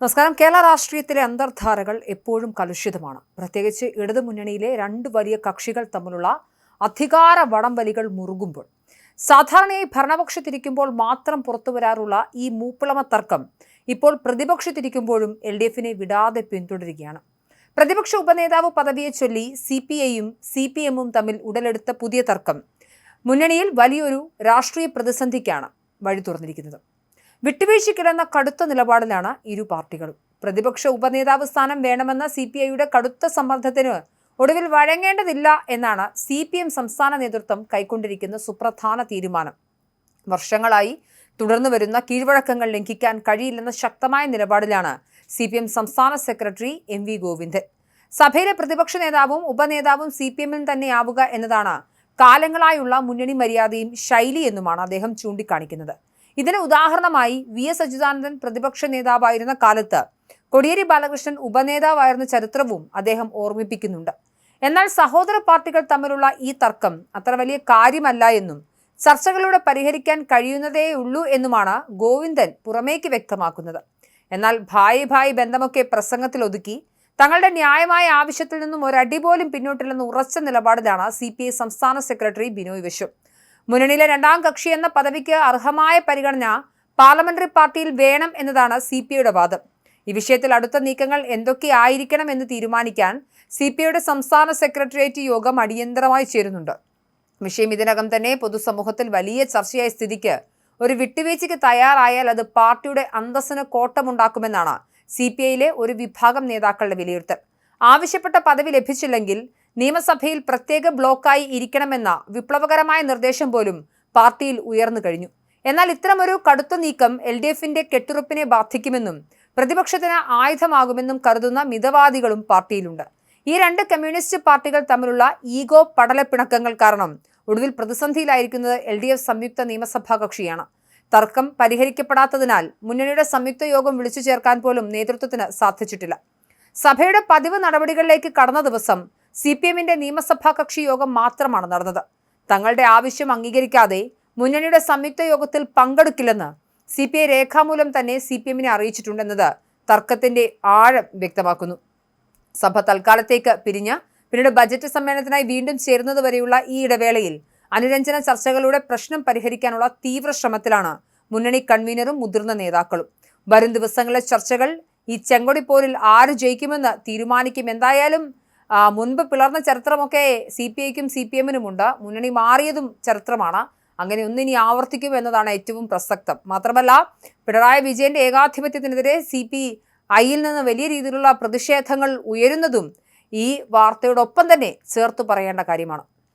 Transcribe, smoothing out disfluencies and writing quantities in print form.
നമസ്കാരം. കേരള രാഷ്ട്രീയത്തിലെ അന്തർധാരകൾ എപ്പോഴും കലുഷിതമാണ്. പ്രത്യേകിച്ച് ഇടതുമുന്നണിയിലെ രണ്ട് വലിയ കക്ഷികൾ തമ്മിലുള്ള അധികാര വടംവലികൾ മുറുകുമ്പോൾ, സാധാരണയായി ഭരണപക്ഷത്തിരിക്കുമ്പോൾ മാത്രം പുറത്തുവരാറുള്ള ഈ മൂപ്പിളമ തർക്കം ഇപ്പോൾ പ്രതിപക്ഷത്തിരിക്കുമ്പോഴും LDFനെ വിടാതെ പിന്തുടരുകയാണ്. പ്രതിപക്ഷ ഉപനേതാവ് പദവിയെ ചൊല്ലി CPIയും CPMും തമ്മിൽ ഉടലെടുത്ത പുതിയ തർക്കം മുന്നണിയിൽ വലിയൊരു രാഷ്ട്രീയ പ്രതിസന്ധിക്കാണ് വഴി തുറന്നിരിക്കുന്നത്. വിട്ടുവീഴ്ചയ്ക്കിടന്ന കടുത്ത നിലപാടിലാണ് ഇരു പാർട്ടികളും. പ്രതിപക്ഷ ഉപനേതാവ് സ്ഥാനം വേണമെന്ന CPIയുടെ കടുത്ത സമ്മർദ്ദത്തിന് ഒടുവിൽ വഴങ്ങേണ്ടതില്ല എന്നാണ് CPM സംസ്ഥാന നേതൃത്വം കൈക്കൊണ്ടിരിക്കുന്ന സുപ്രധാന തീരുമാനം. വർഷങ്ങളായി തുടർന്നു വരുന്ന കീഴ്വഴക്കങ്ങൾ ലംഘിക്കാൻ കഴിയില്ലെന്ന ശക്തമായ നിലപാടിലാണ് CPM സംസ്ഥാന സെക്രട്ടറി MV ഗോവിന്ദൻ. സഭയിലെ പ്രതിപക്ഷ നേതാവും ഉപനേതാവും CPMൽ തന്നെയാവുക എന്നതാണ് കാലങ്ങളായുള്ള മുന്നണി മര്യാദയും ശൈലിയെന്നുമാണ് അദ്ദേഹം ചൂണ്ടിക്കാണിക്കുന്നത്. ഇതിന് ഉദാഹരണമായി VS അച്യുതാനന്ദൻ പ്രതിപക്ഷ നേതാവായിരുന്ന കാലത്ത് കോടിയേരി ബാലകൃഷ്ണൻ ഉപനേതാവായിരുന്ന ചരിത്രവും അദ്ദേഹം ഓർമ്മിപ്പിക്കുന്നുണ്ട്. എന്നാൽ സഹോദര പാർട്ടികൾ തമ്മിലുള്ള ഈ തർക്കം അത്ര വലിയ കാര്യമല്ല എന്നും ചർച്ചകളിലൂടെ പരിഹരിക്കാൻ കഴിയുന്നതേയുള്ളൂ എന്നുമാണ് ഗോവിന്ദൻ പുറമേക്ക് വ്യക്തമാക്കുന്നത്. എന്നാൽ ഭായി ബന്ധമൊക്കെ പ്രസംഗത്തിൽ ഒതുക്കി തങ്ങളുടെ ന്യായമായ ആവശ്യത്തിൽ നിന്നും ഒരടി പോലും പിന്നോട്ടില്ലെന്ന് ഉറച്ച നിലപാടിലാണ് CPI സംസ്ഥാന സെക്രട്ടറി ബിനോയ് വിശ്വം. മുന്നണിയിലെ രണ്ടാം കക്ഷി എന്ന പദവിക്ക് അർഹമായ പരിഗണന പാർലമെന്ററി പാർട്ടിയിൽ വേണം എന്നതാണ് CPIയുടെ വാദം. ഈ വിഷയത്തിൽ അടുത്ത നീക്കങ്ങൾ എന്തൊക്കെയായിരിക്കണം എന്ന് തീരുമാനിക്കാൻ CPIയുടെ സംസ്ഥാന സെക്രട്ടേറിയറ്റ് യോഗം അടിയന്തരമായി ചേരുന്നുണ്ട്. വിഷയം ഇതിനകം തന്നെ പൊതുസമൂഹത്തിൽ വലിയ ചർച്ചയായ സ്ഥിതിക്ക് ഒരു വിട്ടുവീഴ്ചയ്ക്ക് തയ്യാറായാൽ അത് പാർട്ടിയുടെ അന്തസ്സിന് കോട്ടമുണ്ടാക്കുമെന്നാണ് CPIയിലെ ഒരു വിഭാഗം നേതാക്കളുടെ വിലയിരുത്തൽ. ആവശ്യപ്പെട്ട പദവി ലഭിച്ചില്ലെങ്കിൽ നിയമസഭയിൽ പ്രത്യേക ബ്ലോക്കായി ഇരിക്കണമെന്ന വിപ്ലവകരമായ നിർദ്ദേശം പോലും പാർട്ടിയിൽ ഉയർന്നു കഴിഞ്ഞു. എന്നാൽ ഇത്തരമൊരു കടുത്ത നീക്കം LDFന്റെ കെട്ടുറപ്പിനെ ബാധിക്കുമെന്നും പ്രതിപക്ഷത്തിന് ആയുധമാകുമെന്നും കരുതുന്ന മിതവാദികളും പാർട്ടിയിലുണ്ട്. ഈ രണ്ട് കമ്മ്യൂണിസ്റ്റ് പാർട്ടികൾ തമ്മിലുള്ള ഈഗോ പടലപ്പിണക്കങ്ങൾ കാരണം ഒടുവിൽ പ്രതിസന്ധിയിലായിരിക്കുന്നത് LDF സംയുക്ത നിയമസഭാ കക്ഷിയാണ്. തർക്കം പരിഹരിക്കപ്പെടാത്തതിനാൽ മുന്നണിയുടെ സംയുക്ത യോഗം വിളിച്ചു ചേർക്കാൻ പോലും നേതൃത്വത്തിന് സാധിച്ചിട്ടില്ല. സഭയുടെ പതിവ് നടപടികളിലേക്ക് കടന്ന ദിവസം CPMന്റെ നിയമസഭാ കക്ഷി യോഗം മാത്രമാണ് നടന്നത്. തങ്ങളുടെ ആവശ്യം അംഗീകരിക്കാതെ മുന്നണിയുടെ സംയുക്ത യോഗത്തിൽ പങ്കെടുക്കില്ലെന്ന് CPI രേഖാമൂലം തന്നെ CPMനെ അറിയിച്ചിട്ടുണ്ടെന്നത് തർക്കത്തിന്റെ ആഴം വ്യക്തമാക്കുന്നു. സഭ തൽക്കാലത്തേക്ക് പിരിഞ്ഞ് പിന്നീട് ബജറ്റ് സമ്മേളനത്തിനായി വീണ്ടും ചേരുന്നതുവരെയുള്ള ഈ ഇടവേളയിൽ അനുരഞ്ജന ചർച്ചകളിലൂടെ പ്രശ്നം പരിഹരിക്കാനുള്ള തീവ്ര ശ്രമത്തിലാണ് മുന്നണി കൺവീനറും മുതിർന്ന നേതാക്കളും. വരും ദിവസങ്ങളിലെ ചർച്ചകൾ ഈ ചെങ്കൊടിപ്പോരിൽ ആര് ജയിക്കുമെന്ന് തീരുമാനിക്കും. എന്തായാലും മുൻപ് പിളർന്ന ചരിത്രമൊക്കെ CPIക്കും CPMനുമുണ്ട്. മുന്നണി മാറിയതും ചരിത്രമാണ്. അങ്ങനെ ഒന്നിനി ആവർത്തിക്കും എന്നതാണ് ഏറ്റവും പ്രസക്തം. മാത്രമല്ല, പിണറായി വിജയന്റെ ഏകാധിപത്യത്തിനെതിരെ CPIയിൽ നിന്ന് വലിയ രീതിയിലുള്ള പ്രതിഷേധങ്ങൾ ഉയരുന്നതും ഈ വാർത്തയോടൊപ്പം തന്നെ ചേർത്ത് പറയേണ്ട കാര്യമാണ്.